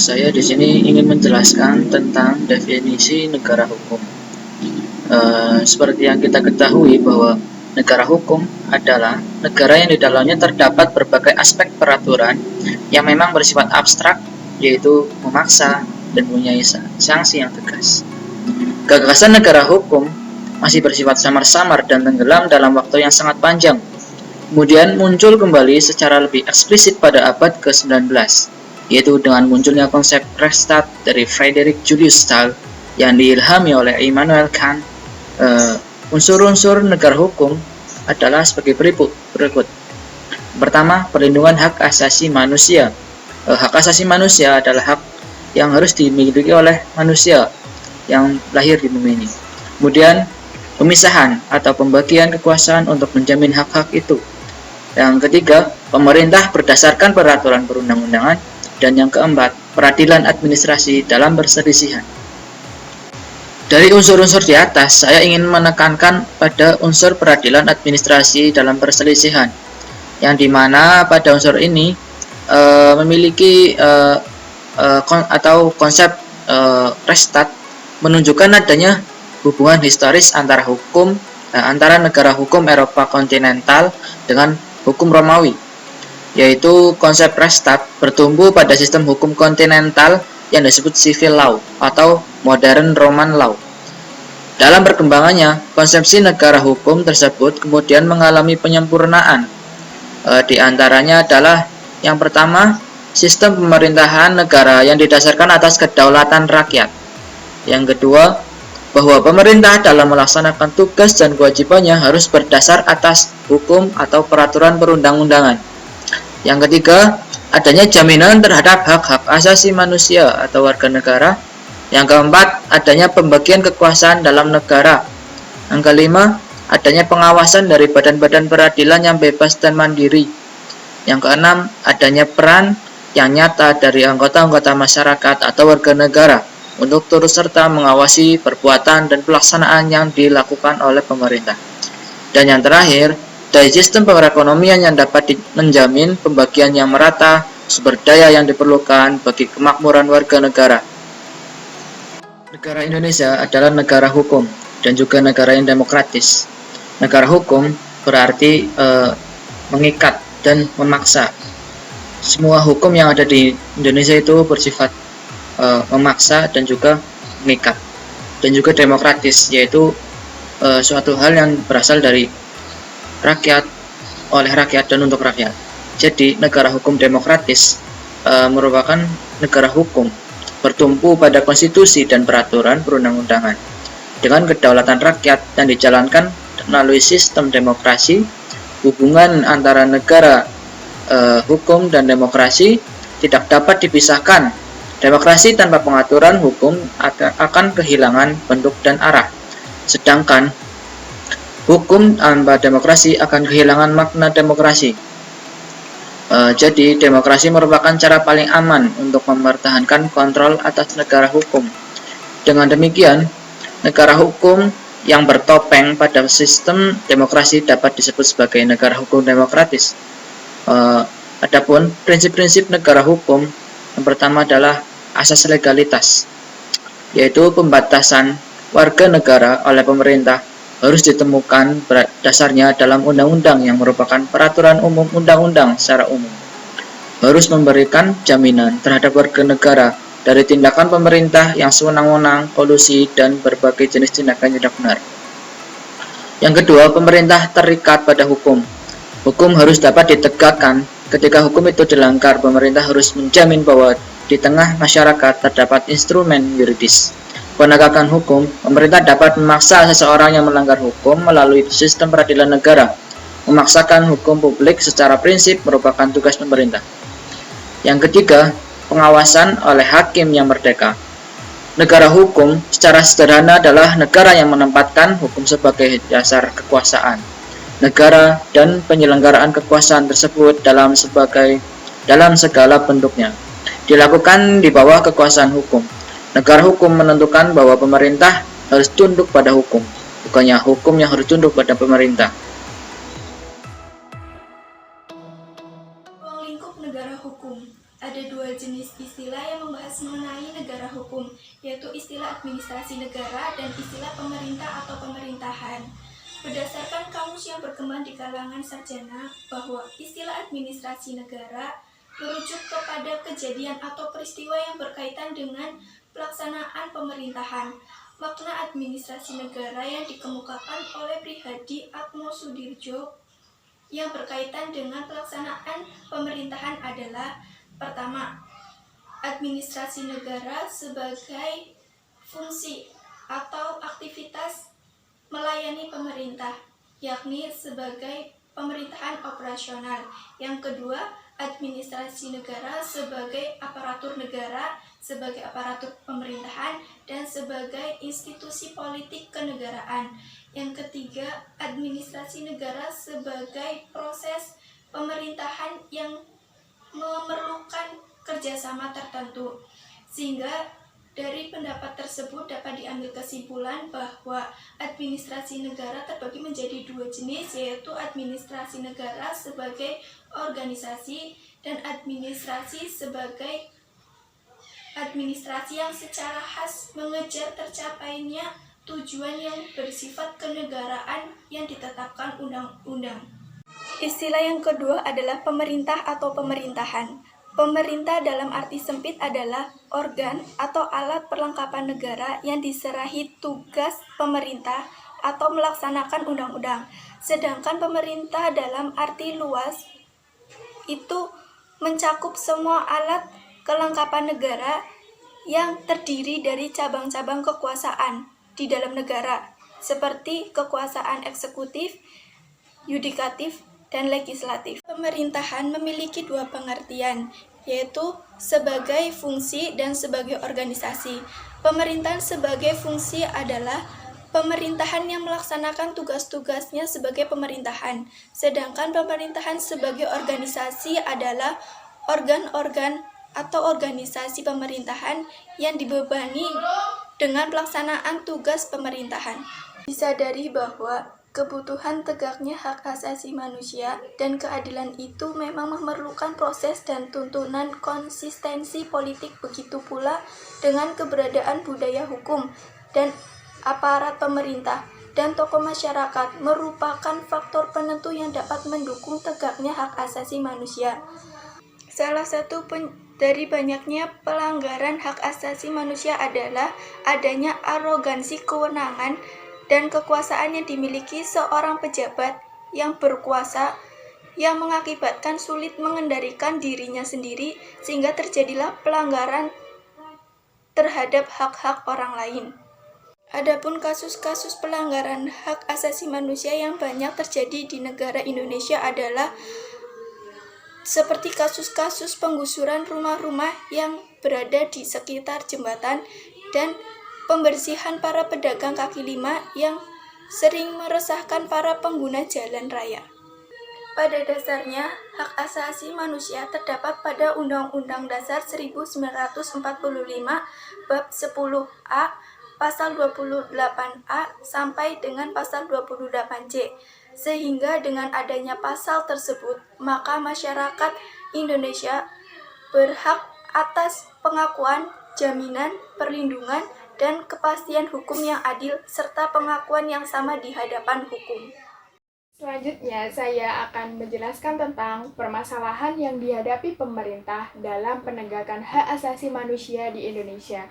Saya di sini ingin menjelaskan tentang definisi negara hukum. Seperti yang kita ketahui bahwa negara hukum adalah negara yang di dalamnya terdapat berbagai aspek peraturan yang memang bersifat abstrak, yaitu memaksa dan mempunyai sanksi yang tegas. Gagasan negara hukum masih bersifat samar-samar dan tenggelam dalam waktu yang sangat panjang. Kemudian muncul kembali secara lebih eksplisit pada abad ke-19, yaitu dengan munculnya konsep Rechtsstaat dari Friedrich Julius Stahl yang diilhami oleh Immanuel Kant. Unsur-unsur negara hukum adalah sebagai berikut. Pertama, perlindungan hak asasi manusia. Hak asasi manusia adalah hak yang harus dimiliki oleh manusia yang lahir di bumi ini. Kemudian, pemisahan atau pembagian kekuasaan untuk menjamin hak-hak itu. Yang ketiga, pemerintah berdasarkan peraturan perundang-undangan. Dan yang keempat, peradilan administrasi dalam perselisihan. Dari unsur-unsur di atas, saya ingin menekankan pada unsur peradilan administrasi dalam perselisihan, yang dimana pada unsur ini memiliki konsep Rechtsstaat menunjukkan adanya hubungan historis antara negara hukum Eropa kontinental dengan hukum Romawi, yaitu konsep Rechtsstaat bertumbuh pada sistem hukum kontinental yang disebut civil law atau modern Roman law. Dalam perkembangannya, konsepsi negara hukum tersebut kemudian mengalami penyempurnaan. Di antaranya adalah yang pertama, sistem pemerintahan negara yang didasarkan atas kedaulatan rakyat. Yang kedua, bahwa pemerintah dalam melaksanakan tugas dan kewajibannya harus berdasar atas hukum atau peraturan perundang-undangan. Yang ketiga, adanya jaminan terhadap hak-hak asasi manusia atau warga negara. Yang keempat, adanya pembagian kekuasaan dalam negara. Yang kelima, adanya pengawasan dari badan-badan peradilan yang bebas dan mandiri. Yang keenam, adanya peran yang nyata dari anggota-anggota masyarakat atau warga negara untuk turut serta mengawasi perbuatan dan pelaksanaan yang dilakukan oleh pemerintah. Dan yang terakhir, dari sistem perekonomian yang dapat menjamin pembagian yang merata sumber daya yang diperlukan bagi kemakmuran warga negara. Negara Indonesia adalah negara hukum dan juga negara yang demokratis. Negara hukum berarti mengikat dan memaksa. Semua hukum yang ada di Indonesia itu bersifat memaksa dan juga mengikat, dan juga demokratis, yaitu suatu hal yang berasal dari rakyat, oleh rakyat, dan untuk rakyat. Jadi negara hukum demokratis merupakan negara hukum bertumpu pada konstitusi dan peraturan perundang-undangan dengan kedaulatan rakyat yang dijalankan melalui sistem demokrasi. Hubungan antara negara hukum dan demokrasi tidak dapat dipisahkan. Demokrasi tanpa pengaturan hukum akan kehilangan bentuk dan arah, sedangkan hukum tanpa demokrasi akan kehilangan makna demokrasi. Jadi demokrasi merupakan cara paling aman untuk mempertahankan kontrol atas negara hukum. Dengan demikian, negara hukum yang bertopeng pada sistem demokrasi dapat disebut sebagai negara hukum demokratis. Adapun prinsip-prinsip negara hukum, yang pertama adalah asas legalitas, yaitu pembatasan warga negara oleh pemerintah harus ditemukan dasarnya dalam undang-undang yang merupakan peraturan umum undang-undang secara umum. Harus memberikan jaminan terhadap warga negara dari tindakan pemerintah yang sewenang-wenang, kolusi, dan berbagai jenis tindakan tidak benar. Yang kedua, pemerintah terikat pada hukum. Hukum harus dapat ditegakkan. Ketika hukum itu dilanggar, pemerintah harus menjamin bahwa di tengah masyarakat terdapat instrumen yuridis penegakan hukum. Pemerintah dapat memaksa seseorang yang melanggar hukum melalui sistem peradilan negara. Memaksakan hukum publik secara prinsip merupakan tugas pemerintah. Yang ketiga, pengawasan oleh hakim yang merdeka. Negara hukum secara sederhana adalah negara yang menempatkan hukum sebagai dasar kekuasaan negara dan penyelenggaraan kekuasaan tersebut dalam segala bentuknya dilakukan di bawah kekuasaan hukum. Negara hukum menentukan bahwa pemerintah harus tunduk pada hukum, bukannya hukum yang harus tunduk pada pemerintah. Ruang lingkup negara hukum. Ada dua jenis istilah istilah yang membahas mengenai negara hukum, yaitu istilah administrasi negara dan istilah pemerintah atau pemerintahan. Berdasarkan kamus yang berkembang di kalangan sarjana, bahwa istilah administrasi negara merujuk kepada kejadian atau peristiwa yang berkaitan dengan pelaksanaan pemerintahan. Makna administrasi negara yang dikemukakan oleh Prihadi Atmosudiro yang berkaitan dengan pelaksanaan pemerintahan adalah: pertama, administrasi negara sebagai fungsi atau aktivitas melayani pemerintah, yakni sebagai pemerintahan operasional. Yang kedua, administrasi negara sebagai aparatur negara, sebagai aparatur pemerintahan, dan sebagai institusi politik kenegaraan. Yang ketiga, administrasi negara sebagai proses pemerintahan yang memerlukan kerjasama tertentu. Sehingga dari pendapat tersebut dapat diambil kesimpulan bahwa administrasi negara terbagi menjadi dua jenis, yaitu administrasi negara sebagai organisasi dan administrasi sebagai administrasi yang secara khas mengejar tercapainya tujuan yang bersifat kenegaraan yang ditetapkan undang-undang. Istilah yang kedua adalah pemerintah atau pemerintahan. Pemerintah dalam arti sempit adalah organ atau alat perlengkapan negara yang diserahi tugas pemerintah atau melaksanakan undang-undang. Sedangkan pemerintah dalam arti luas itu mencakup semua alat kelengkapan negara yang terdiri dari cabang-cabang kekuasaan di dalam negara, seperti kekuasaan eksekutif, yudikatif, dan legislatif. Pemerintahan memiliki dua pengertian, yaitu sebagai fungsi dan sebagai organisasi. Pemerintahan sebagai fungsi adalah pemerintahan yang melaksanakan tugas-tugasnya sebagai pemerintahan, sedangkan pemerintahan sebagai organisasi adalah organ-organ atau organisasi pemerintahan yang dibebani dengan pelaksanaan tugas pemerintahan. Disadari bahwa kebutuhan tegaknya hak asasi manusia dan keadilan itu memang memerlukan proses dan tuntunan konsistensi politik, begitu pula dengan keberadaan budaya hukum dan aparat pemerintah dan tokoh masyarakat merupakan faktor penentu yang dapat mendukung tegaknya hak asasi manusia. Salah satu dari banyaknya pelanggaran hak asasi manusia adalah adanya arogansi kewenangan dan kekuasaan yang dimiliki seorang pejabat yang berkuasa yang mengakibatkan sulit mengendalikan dirinya sendiri sehingga terjadilah pelanggaran terhadap hak-hak orang lain. Adapun kasus-kasus pelanggaran hak asasi manusia yang banyak terjadi di negara Indonesia adalah seperti kasus-kasus penggusuran rumah-rumah yang berada di sekitar jembatan dan pembersihan para pedagang kaki lima yang sering meresahkan para pengguna jalan raya. Pada dasarnya, hak asasi manusia terdapat pada Undang-Undang Dasar 1945 Bab 10A, Pasal 28A sampai dengan Pasal 28C. Sehingga dengan adanya pasal tersebut, maka masyarakat Indonesia berhak atas pengakuan, jaminan, perlindungan, dan kepastian hukum yang adil, serta pengakuan yang sama di hadapan hukum. Selanjutnya, saya akan menjelaskan tentang permasalahan yang dihadapi pemerintah dalam penegakan hak asasi manusia di Indonesia.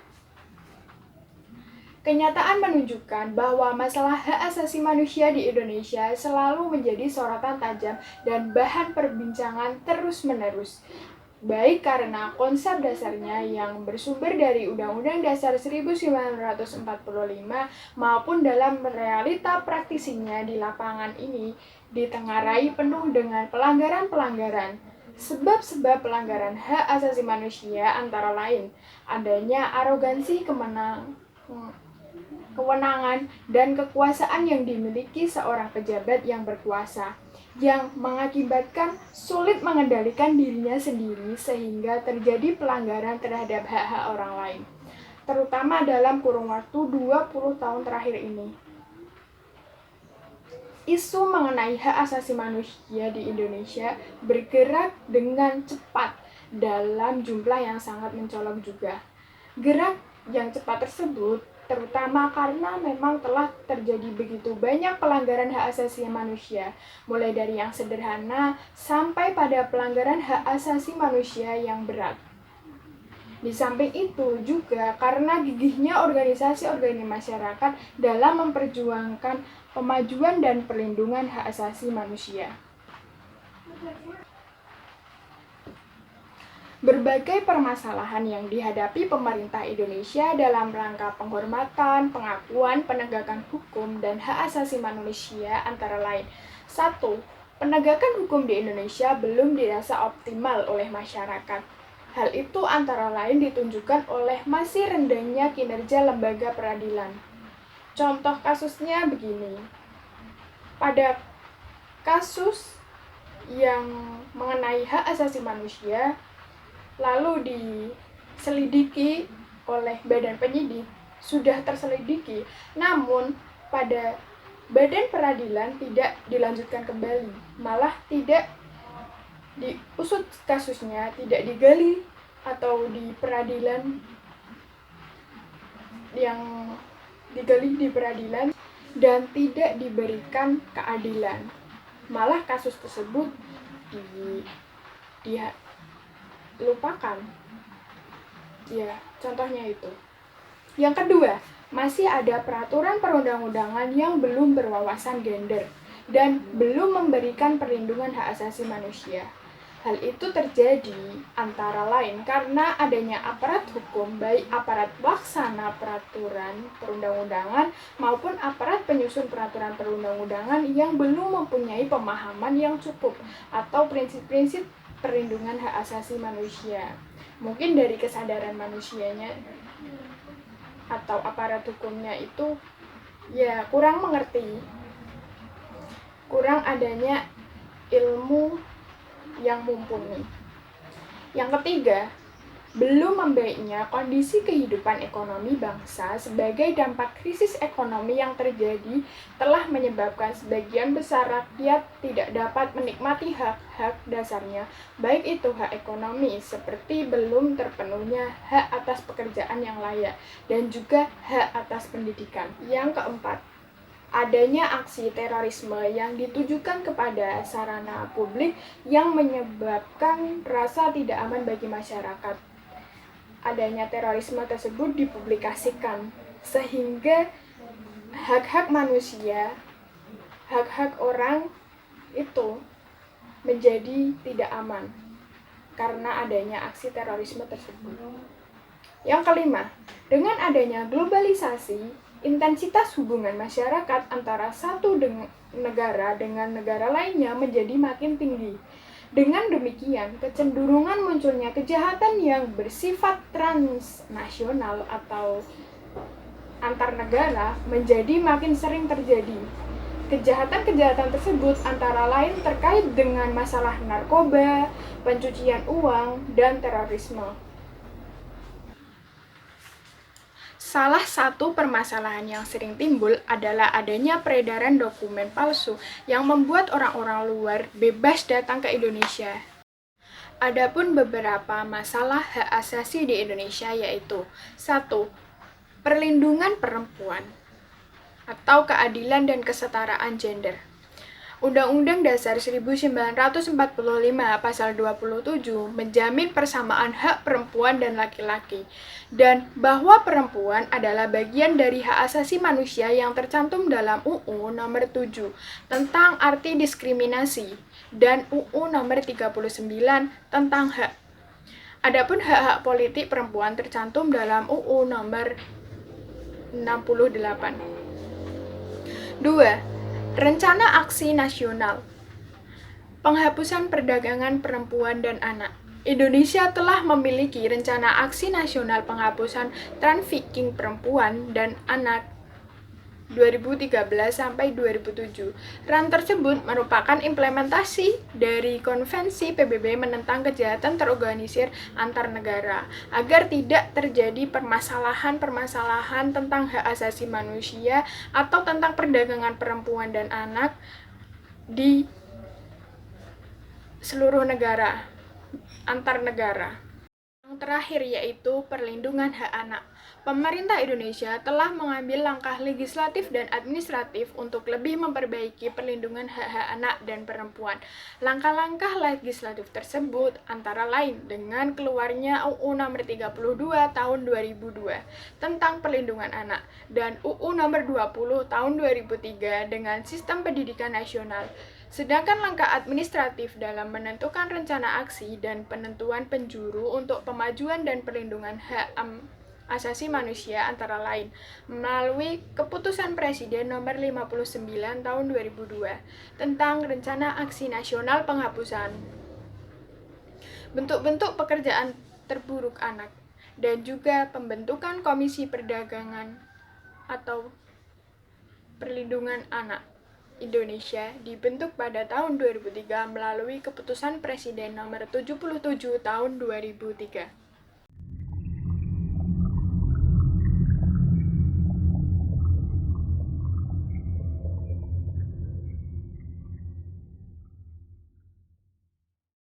Kenyataan menunjukkan bahwa masalah hak asasi manusia di Indonesia selalu menjadi sorotan tajam dan bahan perbincangan terus-menerus, baik karena konsep dasarnya yang bersumber dari Undang-Undang Dasar 1945 maupun dalam realita praktisinya di lapangan ini ditengarai penuh dengan pelanggaran-pelanggaran. Sebab-sebab pelanggaran hak asasi manusia antara lain adanya arogansi kewenangan dan kekuasaan yang dimiliki seorang pejabat yang berkuasa, yang mengakibatkan sulit mengendalikan dirinya sendiri sehingga terjadi pelanggaran terhadap hak-hak orang lain, terutama dalam kurun waktu 20 tahun terakhir ini. Isu mengenai hak asasi manusia di Indonesia bergerak dengan cepat dalam jumlah yang sangat mencolok juga. Gerak yang cepat tersebut terutama karena memang telah terjadi begitu banyak pelanggaran hak asasi manusia, mulai dari yang sederhana sampai pada pelanggaran hak asasi manusia yang berat. Di samping itu juga karena gigihnya organisasi-organisasi masyarakat dalam memperjuangkan pemajuan dan perlindungan hak asasi manusia. Berbagai permasalahan yang dihadapi pemerintah Indonesia dalam rangka penghormatan, pengakuan, penegakan hukum, dan hak asasi manusia antara lain. 1. Penegakan hukum di Indonesia belum dirasa optimal oleh masyarakat. Hal itu antara lain ditunjukkan oleh masih rendahnya kinerja lembaga peradilan. Contoh kasusnya begini. Pada kasus yang mengenai hak asasi manusia, lalu diselidiki oleh badan penyidik, sudah terselidiki, namun pada badan peradilan tidak dilanjutkan kembali, malah tidak diusut kasusnya, tidak digali atau di peradilan yang digali di peradilan dan tidak diberikan keadilan, malah kasus tersebut dilupakan. Ya, contohnya itu. Yang kedua, masih ada peraturan perundang-undangan yang belum berwawasan gender dan belum memberikan perlindungan hak asasi manusia. Hal itu terjadi antara lain karena adanya aparat hukum, baik aparat pelaksana peraturan perundang-undangan maupun aparat penyusun peraturan perundang-undangan yang belum mempunyai pemahaman yang cukup atau prinsip-prinsip perlindungan hak asasi manusia. Mungkin dari kesadaran manusianya atau aparat hukumnya itu ya kurang mengerti, kurang adanya ilmu yang mumpuni. Yang ketiga, belum membaiknya kondisi kehidupan ekonomi bangsa sebagai dampak krisis ekonomi yang terjadi telah menyebabkan sebagian besar rakyat tidak dapat menikmati hak-hak dasarnya, baik itu hak ekonomi seperti belum terpenuhnya hak atas pekerjaan yang layak dan juga hak atas pendidikan. Yang keempat, adanya aksi terorisme yang ditujukan kepada sarana publik yang menyebabkan rasa tidak aman bagi masyarakat. Adanya terorisme tersebut dipublikasikan sehingga hak-hak manusia, hak-hak orang itu menjadi tidak aman karena adanya aksi terorisme tersebut. Yang kelima, dengan adanya globalisasi, intensitas hubungan masyarakat antara satu negara dengan negara lainnya menjadi makin tinggi. Dengan demikian, kecenderungan munculnya kejahatan yang bersifat transnasional atau antar negara menjadi makin sering terjadi. Kejahatan-kejahatan tersebut antara lain terkait dengan masalah narkoba, pencucian uang, dan terorisme. Salah satu permasalahan yang sering timbul adalah adanya peredaran dokumen palsu yang membuat orang-orang luar bebas datang ke Indonesia. Adapun beberapa masalah hak asasi di Indonesia yaitu 1. Perlindungan perempuan atau keadilan dan kesetaraan gender. Undang-Undang Dasar 1945 Pasal 27 menjamin persamaan hak perempuan dan laki-laki, dan bahwa perempuan adalah bagian dari hak asasi manusia yang tercantum dalam UU Nomor 7 tentang arti diskriminasi dan UU Nomor 39 tentang hak. Adapun hak-hak politik perempuan tercantum dalam UU Nomor 68. 2. Rencana Aksi Nasional Penghapusan Perdagangan Perempuan dan Anak. Indonesia telah memiliki rencana aksi nasional penghapusan trafficking perempuan dan anak 2013-2007. RAN tersebut merupakan implementasi dari Konvensi PBB menentang kejahatan terorganisir antar negara agar tidak terjadi permasalahan-permasalahan tentang hak asasi manusia atau tentang perdagangan perempuan dan anak di seluruh negara. antar negara. Yang terakhir yaitu perlindungan hak anak. Pemerintah Indonesia telah mengambil langkah legislatif dan administratif untuk lebih memperbaiki perlindungan hak-hak anak dan perempuan. Langkah-langkah legislatif tersebut antara lain dengan keluarnya UU Nomor 32 Tahun 2002 tentang perlindungan anak dan UU Nomor 20 Tahun 2003 dengan sistem pendidikan nasional. Sedangkan langkah administratif dalam menentukan rencana aksi dan penentuan penjuru untuk pemajuan dan perlindungan hak asasi manusia antara lain melalui Keputusan Presiden Nomor 59 Tahun 2002 tentang Rencana Aksi Nasional Penghapusan bentuk-bentuk pekerjaan terburuk anak dan juga pembentukan Komisi Perdagangan atau Perlindungan Anak Indonesia dibentuk pada tahun 2003 melalui Keputusan Presiden Nomor 77 Tahun 2003.